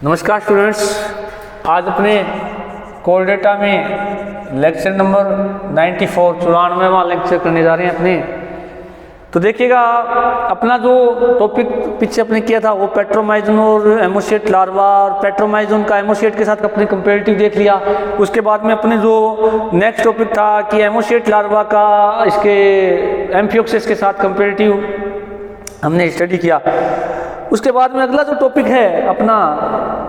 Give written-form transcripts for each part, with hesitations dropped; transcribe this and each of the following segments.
नमस्कार स्टूडेंट्स, आज अपने कोल डेटा में लेक्चर नंबर 94 लेक्चर करने जा रहे हैं अपने। तो देखिएगा, अपना जो टॉपिक पीछे अपने किया था वो पेट्रोमाइजन और एमोशिएट लार्वा और पेट्रोमाइजन का एमोशिएट के साथ अपने कंपेरेटिव देख लिया। उसके बाद में अपने जो नेक्स्ट टॉपिक था कि एमोशिएट लार्वा का इसके एम्फियोक्सिस के साथ कंपेरेटिव हमने स्टडी किया। उसके बाद में अगला जो टॉपिक है अपना,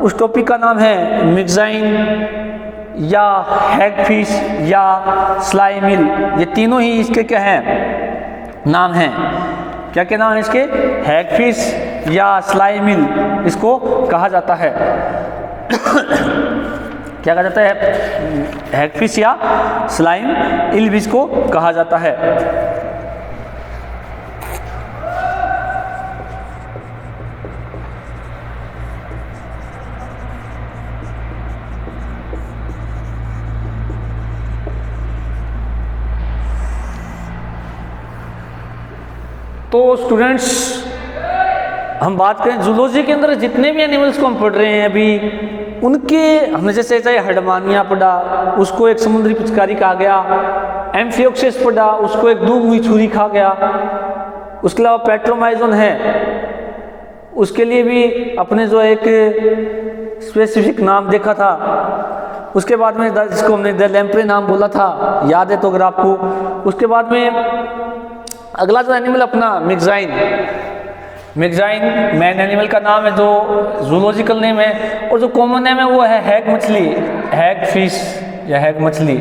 उस टॉपिक का नाम है मिक्साइन या हैगफिश या स्लाइमिल। ये तीनों ही इसके क्या हैं, नाम हैं। क्या क्या नाम है इसके? हैगफिश या स्लाइमिल इसको कहा जाता है। क्या कहा जाता है? हैगफिश या स्लाइमिल भी इसको कहा जाता है। तो स्टूडेंट्स, हम बात करें जूलॉजी के अंदर जितने भी एनिमल्स को हम पढ़ रहे हैं अभी, उनके हमने जैसे चाहे हडमानिया पढ़ा, उसको एक समुद्री पिचकारी कहा गया। एम्फियोक्सिस पढ़ा, उसको एक दूब हुई छुरी कहा गया। उसके अलावा पेट्रोमाइजन है, उसके लिए भी अपने जो एक स्पेसिफिक नाम देखा था। उसके बाद में जिसको हमने द लैम्प्रे नाम बोला था, याद है तो अगर आपको। उसके बाद में अगला जो एनिमल अपना मिक्साइन, मिक्साइन मैन एनिमल का नाम है जो जूलॉजिकल नेम है, और जो कॉमन नेम है वो है हैग मछली, हैग फिश या हैग मछली।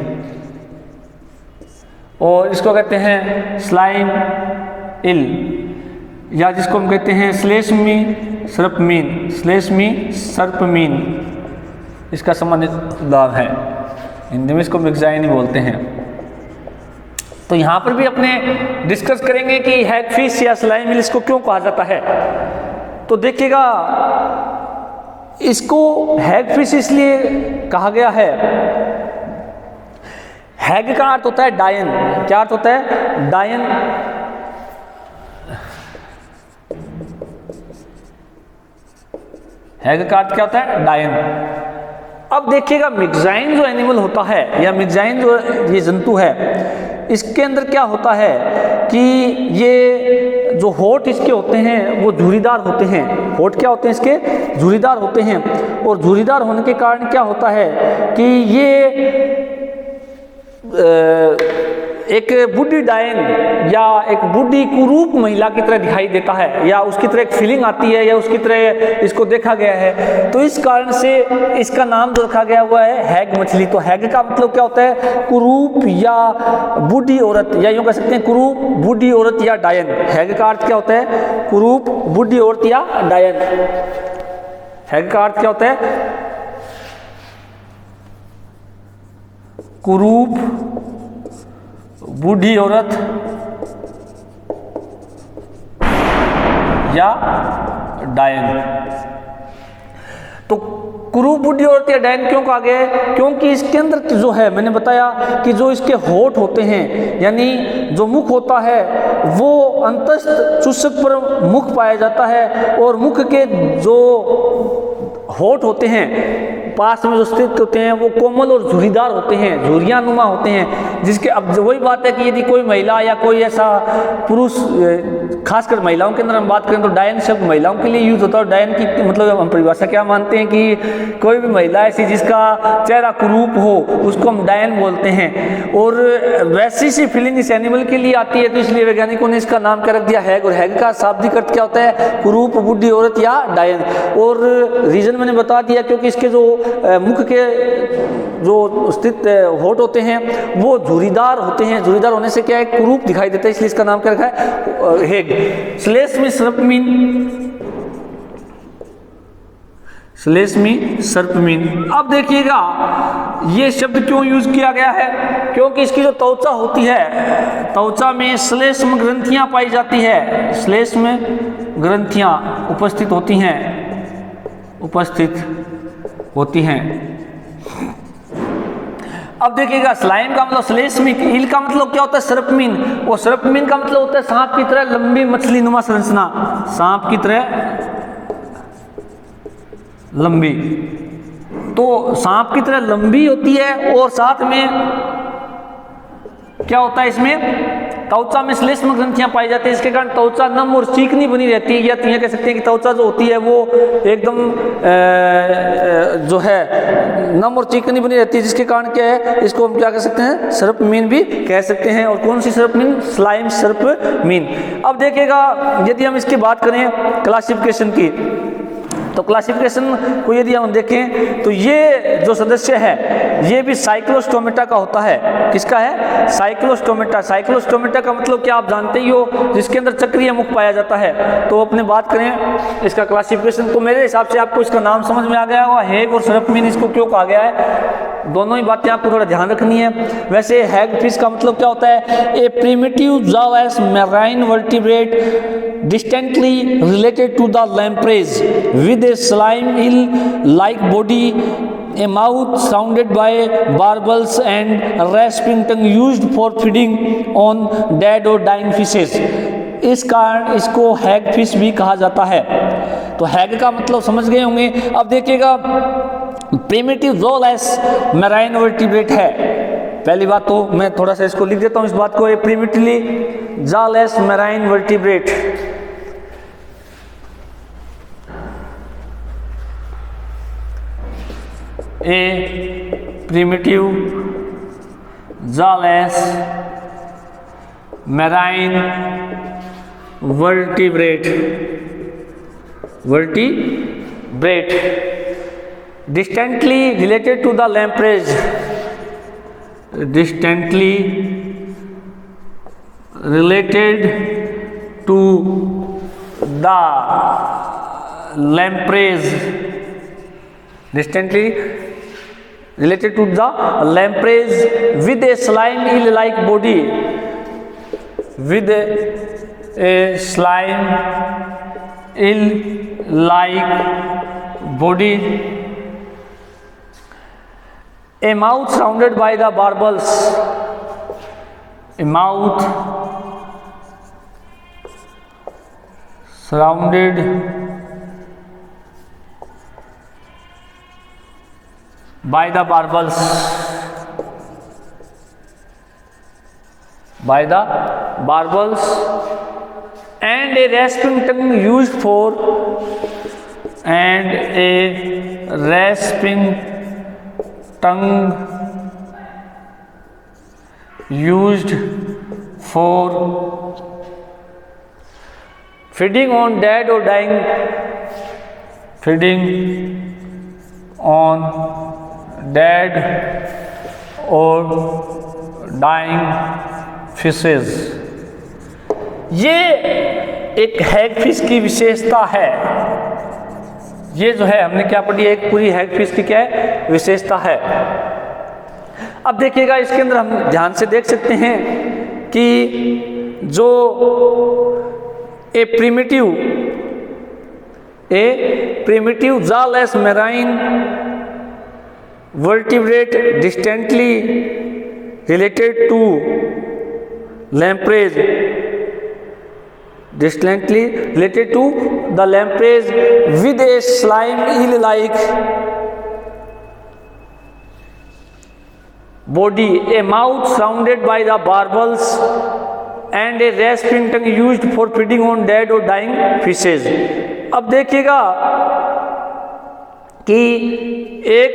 और इसको कहते हैं स्लाइम इल, या जिसको हम कहते हैं स्लेशमी सर्पमीन, स्लेशमी सर्पमीन इसका संबंधित नाम है। हिंदी में इसको मिक्साइन ही बोलते हैं। तो यहाँ पर भी अपने डिस्कस करेंगे कि हैगफिश या स्लाइमिल इसको क्यों कहा जाता है। तो देखिएगा, इसको हैगफिश इसलिए कहा गया है, हैग का अर्थ होता है डायन। क्या अर्थ होता है? डायन। हैग का अर्थ क्या होता है? डायन। अब देखिएगा, मिक्साइन जो एनिमल होता है या मिक्साइन जो ये जंतु है, इसके अंदर क्या होता है कि ये जो होठ इसके होते हैं वो झुर्रीदार होते हैं। होठ क्या होते हैं इसके? झुर्रीदार होते हैं। और झुर्रीदार होने के कारण क्या होता है कि ये एक बूढ़ी डायन या एक बूढ़ी कुरूप महिला की तरह दिखाई देता है, या उसकी तरह एक फीलिंग आती है, या उसकी तरह इसको देखा गया है। तो इस कारण से इसका नाम जो रखा गया हुआ है हैग मछली। तो हैग का मतलब क्या होता है? कुरूप या बूढ़ी औरत, या यूं कह सकते हैं कुरूप बूढ़ी औरत या डायन। हैग का अर्थ क्या होता है? कुरूप बूढ़ी औरत या डायन। हैग का अर्थ क्या होता है? कुरूप बूढ़ी औरत या डायन। तो कुरूप बूढ़ी औरत या डायन क्यों कहा गया है? क्योंकि इसके अंदर जो है, मैंने बताया कि जो इसके होठ होते हैं, यानी जो मुख होता है वो अंतस्थ चूसक पर मुख पाया जाता है, और मुख के जो होठ होते हैं पास में जो स्थित होते हैं वो कोमल और झुर्रीदार होते हैं, झुर्रियां नुमा होते हैं। जिसके अब वही बात है कि यदि कोई महिला या कोई ऐसा पुरुष, खासकर महिलाओं के अंदर हम बात करें तो डायन शब्द महिलाओं के लिए यूज होता है। डायन की मतलब हम परिभाषा क्या मानते हैं कि कोई भी महिला ऐसी जिसका चेहरा कुरूप हो उसको हम डायन बोलते हैं। और वैसी सी फीलिंग इस एनिमल के लिए आती है, तो इसलिए वैज्ञानिकों ने इसका नाम क्या रख दिया? हैग। और हैग का शाब्दिक अर्थ क्या होता है? कुरूप बूढ़ी औरत या डायन। और रीजन मैंने बता दिया, क्योंकि इसके जो मुख के जो स्थित होठ होते हैं वो झुर्रीदार होते हैं। झुर्रीदार होने से क्या है? कुरूप दिखाई देता है, इसलिए इसका नाम क्या रखा है? हैग। स्लेशमी सर्पमीन, स्लेशमी सर्पमीन। अब देखिएगा, ये शब्द क्यों यूज किया गया है? क्योंकि इसकी जो त्वचा होती है, त्वचा में श्लेष्म ग्रंथियां पाई जाती है। श्लेष्म ग्रंथियां उपस्थित होती हैं, उपस्थित होती हैं। अब देखिएगा, स्लाइम का मतलब श्लेष्मिक, ईल का मतलब क्या होता है? सर्पमीन, और सर्पमीन का मतलब होता है सांप की तरह लंबी मछली नुमा संरचना, सांप की तरह लंबी, तो सांप की तरह लंबी होती है और साथ में क्या होता है, इसमें त्वचा में श्लेष्म ग्रंथियां पाई जाती है, इसके कारण त्वचा नम और चिकनी बनी रहती है, या यह कह सकते हैं कि त्वचा जो होती है वो एकदम जो है नम और चिकनी बनी रहती है, जिसके कारण क्या है, इसको हम क्या कह सकते हैं, सर्पमीन भी कह सकते हैं। और कौन सी सर्पमीन, स्लाइम सर्पमीन। अब देखिएगा यदि हम इसकी बात करें क्लासिफिकेशन की, तो क्लासिफिकेशन को यदि हम देखें तो ये जो सदस्य है ये भी साइक्लोस्टोमेटा का होता है। किसका है, साइक्लोस्टोमेटा। साइक्लोस्टोमेटा का मतलब क्या आप जानते ही हो, जिसके अंदर चक्रीय मुख पाया जाता है। तो अपने बात करें इसका क्लासिफिकेशन, तो मेरे हिसाब से आपको इसका नाम समझ में आ गया होगा, हैग और सर्पमीन इसको क्यों कहा गया है, दोनों ही बातें आपको थोड़ा ध्यान रखनी है। वैसे हैग फिश का मतलब क्या होता है, ए प्रिमिटिव जावस marine vertebrate distantly related to the lampreys with a slime eel like body, a mouth surrounded by barbels and rasping tongue used for feeding on dead or dying fishes। इस कारण इसको हैग fish भी कहा जाता है। तो हैग का मतलब समझ गए होंगे। अब देखिएगा प्रिमिटिव ज़ूलस मैराइन वर्टिब्रेट है। पहली बात तो मैं थोड़ा सा इसको लिख देता हूँ, इस बात को, a primitively jawless marine vertebrate, a primitive jawless marine vertebrate distantly related to the lampreys, distantly related to the lampreys, distantly related to the lampreys with a slime eel like body, with a slime eel like body, a mouth surrounded by the barbels, a mouth surrounded by the barbels, and a rasping tongue used for, and a rasping tongue used for feeding on dead or dying, feeding on dead or dying fishes। ये एक हैग fish की विशेषता है। ये जो है हमने क्या पढ़ी है, एक पूरी हैग फिश की क्या है, विशेषता है। अब देखिएगा इसके अंदर हम ध्यान से देख सकते हैं कि जो a primitive jawless marine vertebrate distantly related to lampreys, distantly related to the lampreys with a slime eel like body, a mouth surrounded by the barbels and a rasping tongue used for feeding on dead or dying fishes। अब देखिएगा कि एक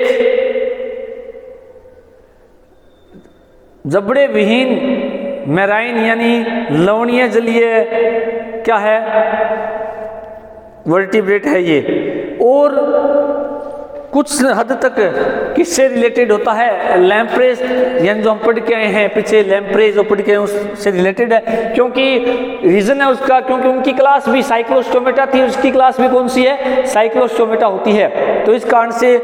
जबड़े विहीन marine यानी लवणीय जलीय क्या है, वर्टिब्रेट है ये, और कुछ हद तक किससे रिलेटेड होता है, लैम्प्रेज, यानी जो हम पढ़ के आए हैं पीछे लैम्प्रेज जो पढ़ के आए उससे रिलेटेड है। क्योंकि रीजन है उसका, क्योंकि उनकी क्लास भी साइक्लोस्टोमेटा थी, उसकी क्लास भी कौन सी है, साइक्लोस्टोमेटा होती है। तो इस कारण से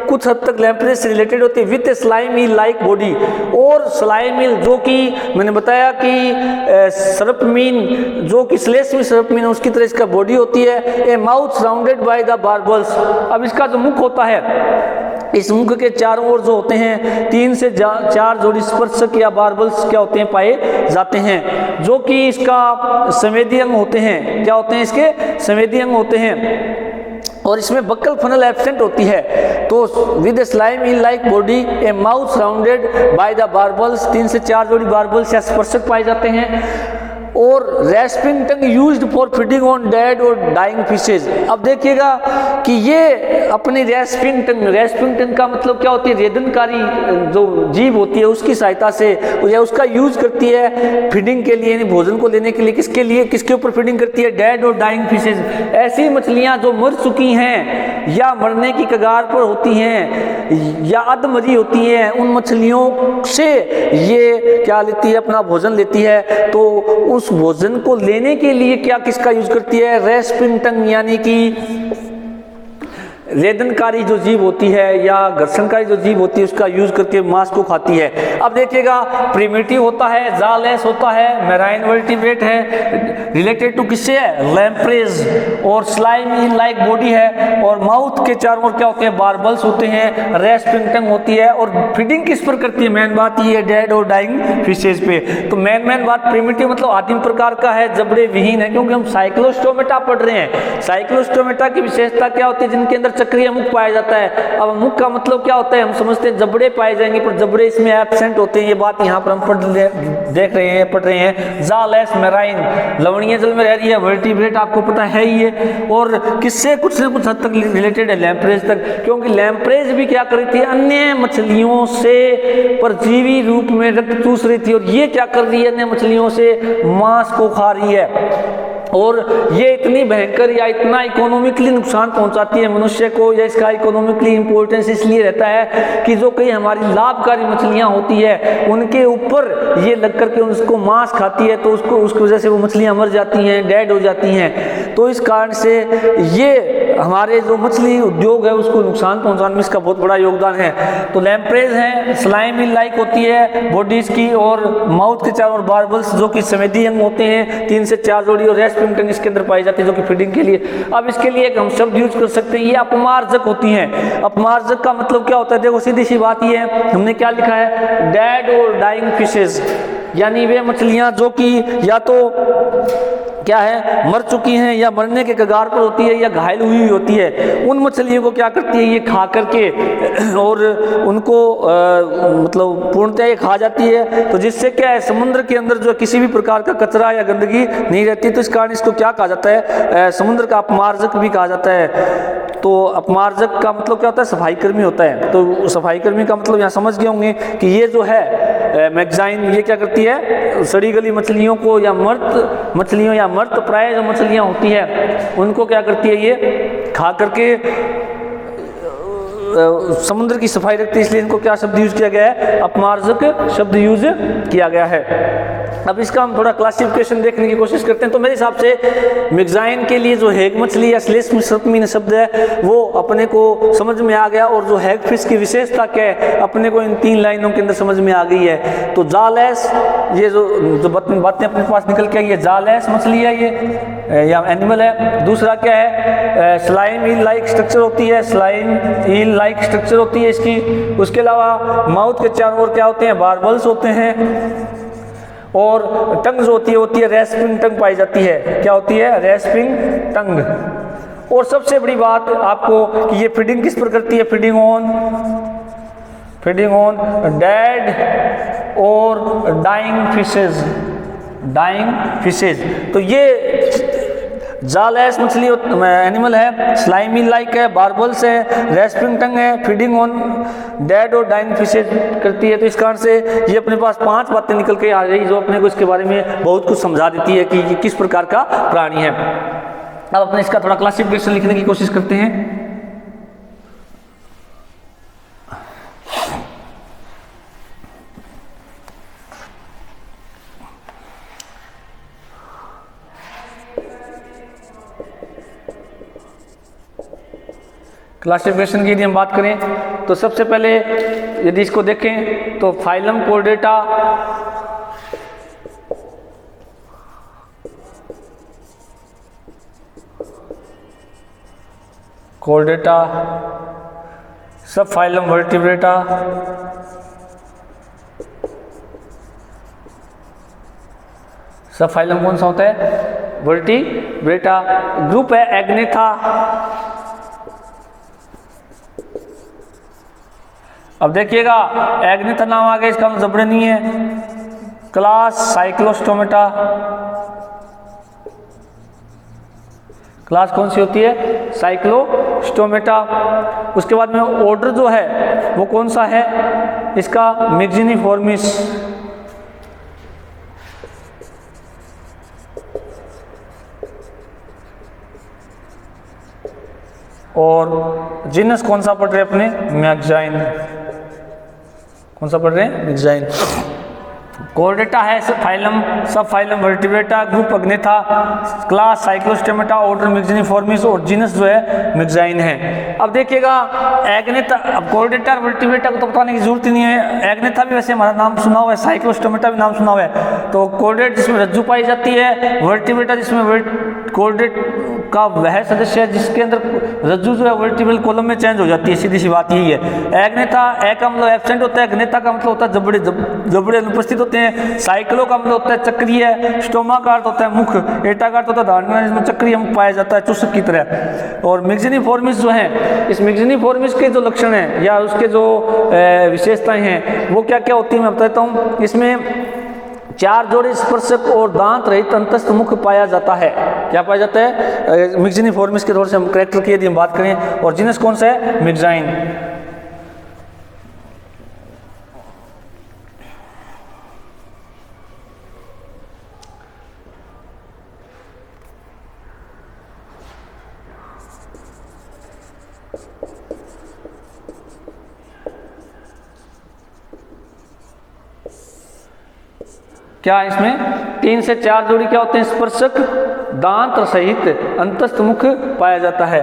कुछ हद तक लैम्प्रेज से रिलेटेड होती है with slime eel like body. और स्लाइम ईल जो कि मैंने बताया कि सर्पमीन जो कि श्लेष्मी सर्पमीन उसकी तरह इसका बॉडी होती है। ए mouth surrounded by the barbels. अब इसका जो मुख होता है, इस मुख के चारों ओर जो होते हैं 3 से 4 जोड़ी स्पर्शक या बार्बल्स क्या होते हैं, पाए जाते हैं, जो कि इसका संवेदी अंग होते हैं। क्या होते हैं इसके, संवेदी अंग होते हैं। और इसमें बक्कल फनल एब्सेंट होती है। तो with slime in like body A mouth surrounded by the barbels, 3 से 4 जोड़ी बार्बल्स या स्पर्शक पाए जाते हैं। और respiring tongue used for feeding on dead और डाइंग फिशेज। अब देखिएगा कि ये अपनी रेस्पिंग टंग का मतलब क्या होती है, रेदनकारी जो जीव होती है उसकी सहायता से या उसका यूज करती है फीडिंग के लिए, भोजन को लेने के लिए। किसके लिए, किसके ऊपर फीडिंग करती है, डेड और डाइंग फिशेज। ऐसी मछलियां जो मर चुकी हैं या मरने की कगार पर होती हैं या अधमरी होती हैं, उन मछलियों से ये क्या लेती है, अपना भोजन लेती है। तो उस भोजन को लेने के लिए क्या किसका यूज करती है, रेस्पिंग टंग, यानी कि रेदनकारी जो जीव होती है या घर्षणकारी जो जीव होती है उसका यूज करके मांस को खाती है। अब देखिएगा प्रिमिटिव होता है, जालेस होता है, मैराइन वर्टिब्रेट है, रिलेटेड टू किससे है, लैम्प्रेज, और स्लाइम इन लाइक बॉडी है, और माउथ के चारों ओर क्या होते हैं, बार्बल्स होते हैं, रेस्पिंग टंग होती है, और फीडिंग किस पर करती है, मेन बात ये है डेड और डाइंग फिशेज पे। तो मेन बात प्रिमिटिव मतलब आदिम प्रकार का है, जबड़े विहीन है, क्योंकि हम साइक्लोस्टोमेटा पढ़ रहे हैं। साइक्लोस्टोमेटा की विशेषता क्या होती है, जिनके अंदर चक्रीय मुख पाया जाता है। अब मुख का मतलब क्या होता है, हम समझते हैं जबड़े पाए जाएंगे, पर जबड़े इसमें एब्सेंट होते हैं। ये बात यहाँ पर हम देख रहे हैं, पढ़ रहे हैं। जालेस मैराइन, लवणीय जल में रह रही है, वर्टिब्रेट आपको पता है ही है, और किससे कुछ न कुछ हद तक रिलेटेड है लैम्प्रेज तक, क्योंकि लैम्प्रेज भी क्या कर रही थी, अन्य मछलियों से परजीवी रूप में रक्त चूस रही थी, और ये क्या कर रही है, अन्य मछलियों से मांस को खा रही है। और ये इतनी भयंकर या इतना इकोनॉमिकली नुकसान पहुंचाती है मनुष्य को, या इसका इकोनॉमिकली इंपॉर्टेंस इसलिए रहता है कि जो कई हमारी लाभकारी मछलियां होती है उनके ऊपर ये लग करके उसको मांस खाती है, तो उसकी वजह से वो मछलियां मर जाती हैं, डेड हो जाती हैं। तो इस कारण से ये हमारे जो मछली उद्योग है उसको नुकसान पहुंचाने में इसका बहुत बड़ा योगदान है। तो लैम्प्रेज है, स्लाइम इन लाइक होती है बॉडीज की, और माउथ के चारों ओर बार्बल्स जो कि संवेदी अंग होते हैं, 3 से 4 जोड़ी, और रेस्पिंग टंग इसके अंदर पाई जाती है जो कि फीडिंग के लिए। अब इसके लिए एक हम शब्द यूज कर सकते हैं, ये अपमार्जक होती हैं। अपमार्जक का मतलब क्या होता है, देखो सीधी सी बात ये है, हमने क्या लिखा है, डेड और डाइंग फिशेज, यानी वे मछलियां जो कि या तो क्या है, मर चुकी हैं या मरने के कगार पर होती है या घायल हुई होती है, उन मछलियों को क्या करती है, ये खा करके और उनको मतलब पूर्णतः ये खा जाती है। तो जिससे क्या है, समुद्र के अंदर जो किसी भी प्रकार का कचरा या गंदगी नहीं रहती, तो इस कारण इसको क्या कहा जाता है, समुद्र का अपमार्जक भी कहा जाता है। तो अपमार्जक का मतलब क्या होता है, सफाई कर्मी होता है। तो सफाई कर्मी का मतलब यहाँ समझ गए होंगे कि ये जो है मैगजाइन, ये क्या करती है, सड़ी गली मछलियों को या मृत मछलियों या मृत प्राय जो मछलियाँ होती है उनको क्या करती है, ये खा करके समुद्र की सफाई रखती है। इसलिए इनको क्या शब्द यूज किया गया है, अपमार्जक शब्द यूज किया गया है। अब इसका हम थोड़ा क्लासिफिकेशन देखने की कोशिश करते हैं। तो मेरे हिसाब से मैगजाइन के लिए जो हैग मछली या श्लेष्म सर्पमीन शब्द है वो अपने को समझ में आ गया, और जो हैग फिश की विशेषता क्या है अपने को इन 3 लाइनों के अंदर समझ में आ गई है। तो जालेस, ये जो बातें अपने पास निकल के आई है, जालेस मछली है ये या एनिमल है। दूसरा क्या है, स्लाइम ईल लाइक स्ट्रक्चर होती है, स्लाइम ईल लाइक स्ट्रक्चर होती है इसकी। उसके अलावा माउथ के चारों ओर क्या होते हैं, बार्बल्स होते हैं, और टंग जो होती है रेस्पिंग टंग पाई जाती है। क्या होती है, रेस्पिंग टंग। और सबसे बड़ी बात आपको कि ये फीडिंग किस पर करती है, फीडिंग ऑन डेड और डाइंग फिशेज। तो ये जालेस मछली एनिमल है, स्लाइमी लाइक है, बार्बल्स है, रेस्पिंग टंग है, फीडिंग ऑन डेड और डाइंग फिशेज करती है। तो इस कारण से ये अपने पास 5 बातें निकल के आ गई जो अपने को इसके बारे में बहुत कुछ समझा देती है कि ये किस प्रकार का प्राणी है। अब अपने इसका थोड़ा क्लासिफिकेशन लिखने की कोशिश करते हैं। क्लासिफिकेशन की यदि हम बात करें तो सबसे पहले यदि इसको देखें तो फाइलम कोर्डेटा, सब फाइलम वर्टिब्रेटा, सब फाइलम कौन सा होता है, वर्टिब्रेटा। ग्रुप है एग्नेथा, अब देखिएगा एग्नेथा नाम आ गया, इसका मतलब जबड़े नहीं है। क्लास साइक्लोस्टोमेटा, क्लास कौन सी होती है? साइक्लोस्टोमेटा। उसके बाद में ऑर्डर जो है वो कौन सा है इसका? मिक्सिनिफॉर्मिस। और जीनस कौन सा पढ़ रहे हैं अपने? मैगजाइन। कौन सा पढ़ रहे हैं? मैगजाइन। कोर्डेटा है phylum, subphylum Vertebrata, group Agnatha, class Cyclostomata, order Myxiniformes और जीनस जो है मैगजाइन है। अब देखिएगा एग्नेथा, अब कोर्डेटा और वर्टिब्रेटा को तो बताने की जरूरत ही नहीं है। एग्नेथा भी वैसे हमारा नाम सुना हुआ है, साइक्लोस्टोमेटा भी नाम सुना हुआ है। तो कोर्डेट जिसमें रज्जु पाई जाती है, वर्टिब्रेटा जिसमें कोर्डेट का वह सदस्य है जिसके अंदर रज्जु जो है वर्टिब्रल कॉलम में चेंज हो जाती है, सीधी सी बात यही है। एग्नेथा ए का मतलब एब्सेंट होता है, ग्नेथा का मतलब होता है जबड़े, जबड़े अनुपस्थित होते हैं। साइक्लो का मतलब होता है चक्रीय, स्टोमा का अर्थ होता है मुख, एटा का अर्थ होता है धारणा जिसमें चक्रीय मुख पाया जाता है चुस्क की तरह। और मिक्सिनिफॉर्मिस जो है, इस मिक्सिनिफॉर्मिस के जो लक्षण हैं या उसके जो विशेषताएं हैं वो क्या क्या होती है मैं बताता हूँ। इसमें 4 जोड़े स्पर्शक और दांत रहित अंतस्थ मुख पाया जाता है। क्या पाया जाता है? मिक्सिनिफॉर्मिस के तौर से हम कैरेक्टर की यदि हम बात करें। और जीनस कौन सा है? मैगजाइन। क्या इसमें 3 से 4 जोड़ी क्या होते हैं? स्पर्शक दांत सहित अंतस्थ मुख पाया जाता है।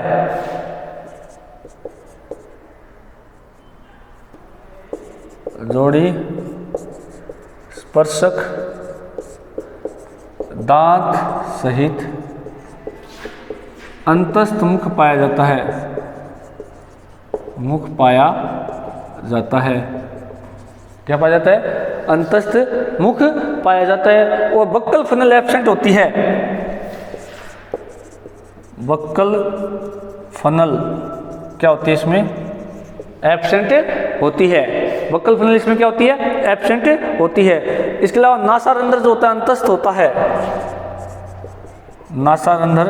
जोड़ी स्पर्शक दांत सहित अंतस्थ मुख पाया जाता है, मुख पाया जाता है। क्या पाया जाता है? अंतस्थ मुख पाया जाता है। और बक्कल फनल एब्सेंट होती है। बक्कल फनल क्या होती है? इसमें एब्सेंट होती है। बक्कल फनल इसमें क्या होती है? एब्सेंट होती है। इसके अलावा नासारंध्र जो होता है अंतस्थ होता है। नासारंध्र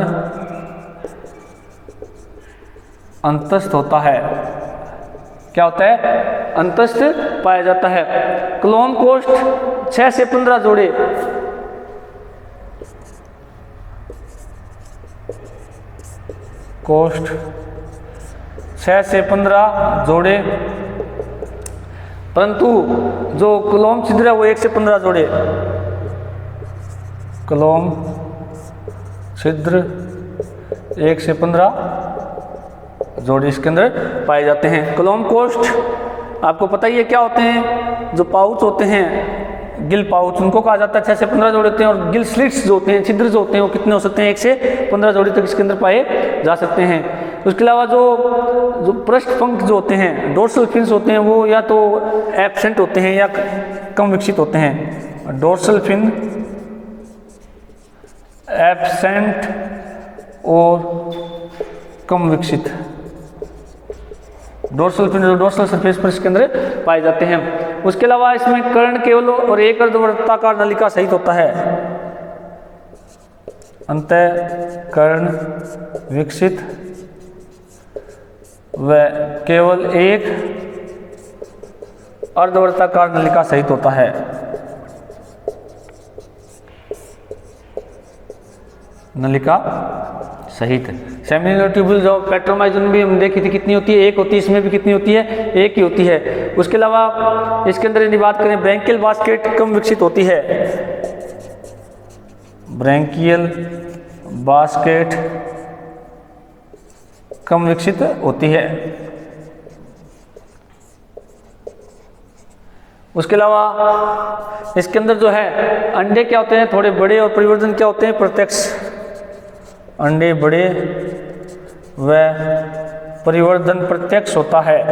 अंतस्थ होता है। क्या होता है? अंतस्थ पाया जाता है। क्लोम कोष्ठ 6 से 15 जोड़े, कोष्ठ 6 से 15 जोड़े, परंतु जो क्लोम छिद्र है वो 1 से 15 जोड़े। क्लोम छिद्र 1 से 15 जोड़े इसके अंदर पाए जाते हैं। क्लोम कोष्ठ आपको पता ही है क्या होते हैं? जो पाउच होते हैं, गिल पाउच, उनको कहा जाता है। 6 से 15 जोड़े होते हैं। और गिल स्लिट्स जो होते हैं, छिद्र जो होते हैं, वो कितने हो सकते हैं? 1 से 15 जोड़े तक इसके अंदर पाए जा सकते हैं। उसके अलावा जो पृष्ठ पंख जो होते हैं, डोर्सल फिन्स होते हैं, वो या तो एब्सेंट होते हैं या कम विकसित होते हैं। डोर्सल फिन एब्सेंट और कम विकसित। डोर्सल फिन, डोर्सल सरफेस पर इसके अंदर पाए जाते हैं। उसके अलावा इसमें कर्ण केवल और एक अर्धवृत्ताकार नलिका सहित होता है। अंतःकर्ण विकसित व केवल एक अर्धवृत्ताकार नलिका सहित होता है। नलिका सहित। सेमिनल ट्यूबुल जो पेट्रोमाइजन भी हम देखी थी कितनी होती है? 1 होती है। इसमें भी कितनी होती है? 1 ही होती है। उसके अलावा इसके अंदर यदि बात करें, ब्रैंकियल बास्केट कम विकसित होती है। ब्रैंकियल बास्केट कम विकसित होती है। उसके अलावा इसके अंदर जो है अंडे क्या होते हैं? थोड़े बड़े। और परिवर्धन क्या होते हैं? प्रत्यक्ष। अंडे बड़े व परिवर्धन प्रत्यक्ष होता है।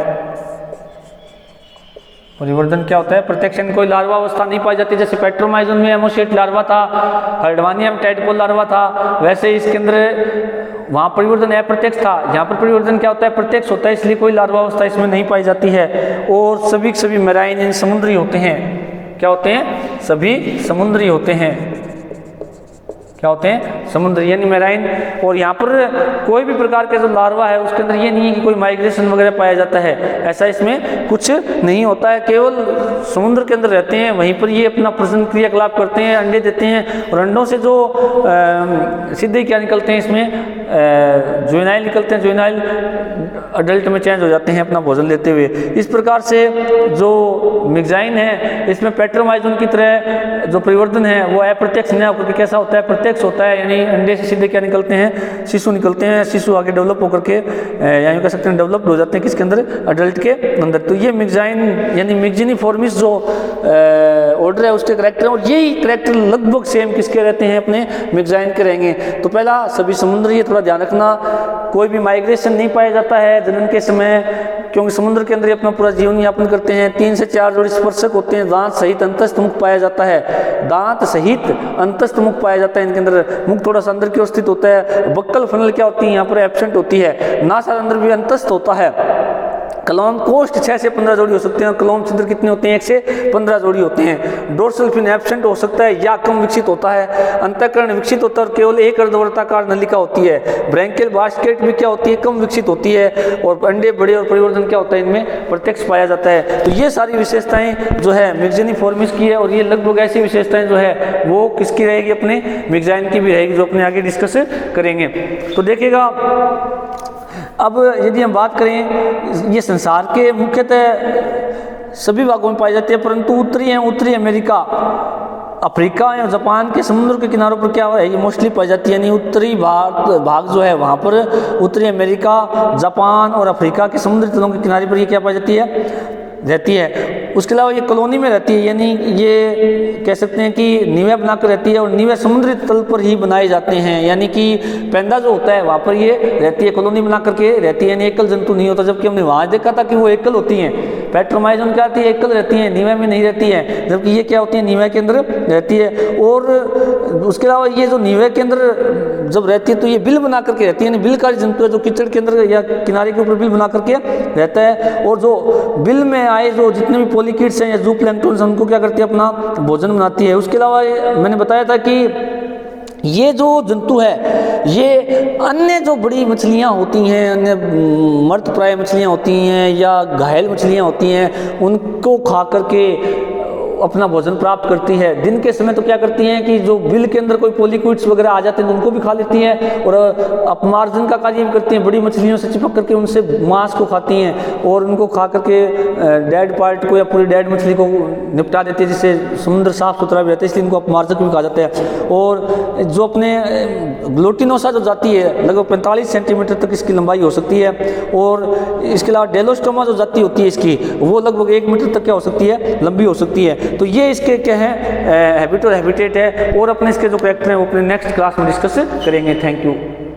परिवर्धन क्या होता है? प्रत्यक्ष। कोई लार्वा अवस्था नहीं पाई जाती। जैसे पेट्रोमाइजन में एमोसेट लार्वा था, हर्डवानिया में टैडपोल लार्वा था, वैसे इसके अंदर वहाँ परिवर्तन अप्रत्यक्ष था, यहाँ पर परिवर्तन क्या होता है, प्रत्यक्ष होता है, इसलिए कोई लार्वावस्था इसमें नहीं पाई जाती है। और सभी के सभी मैराइन यानी समुद्री होते हैं। क्या होते हैं? सभी समुद्री होते हैं। क्या होते हैं? समुद्री यानी मैराइन। और यहाँ पर कोई भी प्रकार का जो लार्वा है उसके अंदर ये नहीं है कि कोई माइग्रेशन वगैरह पाया जाता है, ऐसा इसमें कुछ नहीं होता है, केवल समुद्र के अंदर रहते हैं, वहीं पर ये अपना प्रजनन क्रियाकलाप करते हैं, अंडे देते हैं और अंडों से जो सीधे क्या निकलते हैं इसमें जुवेनाइल निकलते हैं, जुवेनाइल अडल्ट में चेंज हो जाते हैं अपना भोजन लेते हुए। इस प्रकार से जो मिक्जाइन है इसमें पेट्रोमाइजोन की तरह जो परिवर्तन है वो अप्रत्यक्ष नहीं होकर कैसा होता है, प्रत्यक्ष होता है, यानी अंडे से सीधे क्या निकलते हैं, शिशु निकलते हैं, शिशु आगे डेवलप होकर के यानी कह सकते हैं डेवलप्ड हो जाते हैं किसके अंदर, अडल्ट के अंदर। तो ये मिक्जाइन यानी मिक्जिनिफॉर्मिस जो ऑर्डर है उसके करैक्टर, और यही करैक्टर लगभग सेम किसके रहते हैं, अपने मिक्जाइन के रहेंगे। तो पहला सभी समुद्री, थोड़ा ध्यान रखना, कोई भी माइग्रेशन नहीं पाया जाता है जनन के समय, क्योंकि समुद्र के अंदर अपना पूरा जीवन यापन करते हैं। 3 से 4 जोड़ी स्पर्शक होते हैं, दांत सहित अंतस्थ मुख पाया जाता है, दांत सहित अंतस्थ मुख पाया जाता है इनके अंदर, मुख थोड़ा सा अंदर की ओर स्थित होता है। बक्कल फनल क्या होती है यहाँ पर एब्सेंट होती है, नासा अंदर भी अंतस्थ होता है। कलोम कोष्ठ 6 से 15 जोड़ी हो सकते हैं, और कलोम छिद्र कितने होते हैं, 1 से 15 जोड़ी होते हैं। डोर्सल फिन एब्सेंट हो सकता है या कम विकसित होता है। अंतःकरण विकसित होता है और केवल एक अर्धवर्ताकार नलिका होती है। ब्रैंकियल बास्केट भी क्या होती है, कम विकसित होती है, और अंडे बड़े, और परिवर्तन क्या होता है इनमें प्रत्यक्ष पाया जाता है। तो ये सारी विशेषताएं जो है मिक्जिनिफॉर्मिस की है, और ये लगभग ऐसी विशेषताएं जो है वो किसकी रहेगी, अपने मिक्जाइन की भी रहेगी, जो अपने आगे डिस्कस करेंगे। तो देखिएगा अब यदि हम बात करें, ये संसार के मुख्यतः सभी भागों में पाई जाती है, परंतु उत्तरी अमेरिका, अफ्रीका या जापान के समुद्र के किनारों पर क्या है ये मोस्टली पाई जाती है। यानी उत्तरी भाग जो है वहाँ पर उत्तरी अमेरिका, जापान और अफ्रीका के समुद्री तलों के किनारे पर ये क्या पाई जाती है। उसके अलावा ये कॉलोनी में रहती है, यानी ये कह सकते हैं कि नींवें बनाकर रहती है, और नींवें समुद्री तल पर ही बनाए जाते हैं, यानी कि पैदा जो होता है वहाँ पर ये रहती है, कॉलोनी बना करके रहती है, यानी एकल जंतु नहीं होता। जबकि हमने वहाँ देखा था कि वो एकल होती हैं, पेट्रोमाइजोन क्या आती है, एकल रहती है, नींवें में नहीं रहती है, जबकि ये क्या होती है, नींवें के अंदर रहती है। और उसके अलावा ये जो नींवें के अंदर जब रहती है तो ये बिल बना करके रहती है, यानी बिलकारी जंतु है जो कीचड़ के अंदर या किनारे के ऊपर बिल बना करके रहता है। और जो बिल में आए जो जितने भी पॉलीकिड्स हैं या जू प्लैंक्टन उनको क्या करती है, अपना भोजन बनाती है। उसके अलावा मैंने बताया था कि ये जो जंतु है ये अन्य जो बड़ी मछलियाँ होती हैं, अन्य मर्दप्राय मछलियाँ होती हैं या घायल मछलियाँ होती हैं, उनको खा करके अपना भोजन प्राप्त करती है। दिन के समय तो क्या करती हैं कि जो बिल के अंदर कोई पॉलीक्यूट्स वगैरह आ जाते हैं तो उनको भी खा लेती हैं, और अपमार्जन का कार्य भी करती हैं, बड़ी मछलियों से चिपक करके उनसे मांस को खाती हैं, और उनको खा करके डेड पार्ट को या पूरी डेड मछली को निपटा देती है, जिससे समुद्र साफ सुथरा भी रहता है, इसलिए इनको अपमार्जक भी कहा जाता है। और जो अपने ग्लूटिनोसा जो जाती है लगभग 45 सेंटीमीटर तक इसकी लंबाई हो सकती है, और इसके अलावा डेलोस्टोमा जो जाती होती है इसकी वो लगभग 1 मीटर तक क्या हो सकती है, लंबी हो सकती है। तो ये इसके क्या है, हैबिट और हैबिटेट है, और अपने इसके जो करैक्टर हैं वो अपने नेक्स्ट क्लास में डिस्कस करेंगे। Thank you.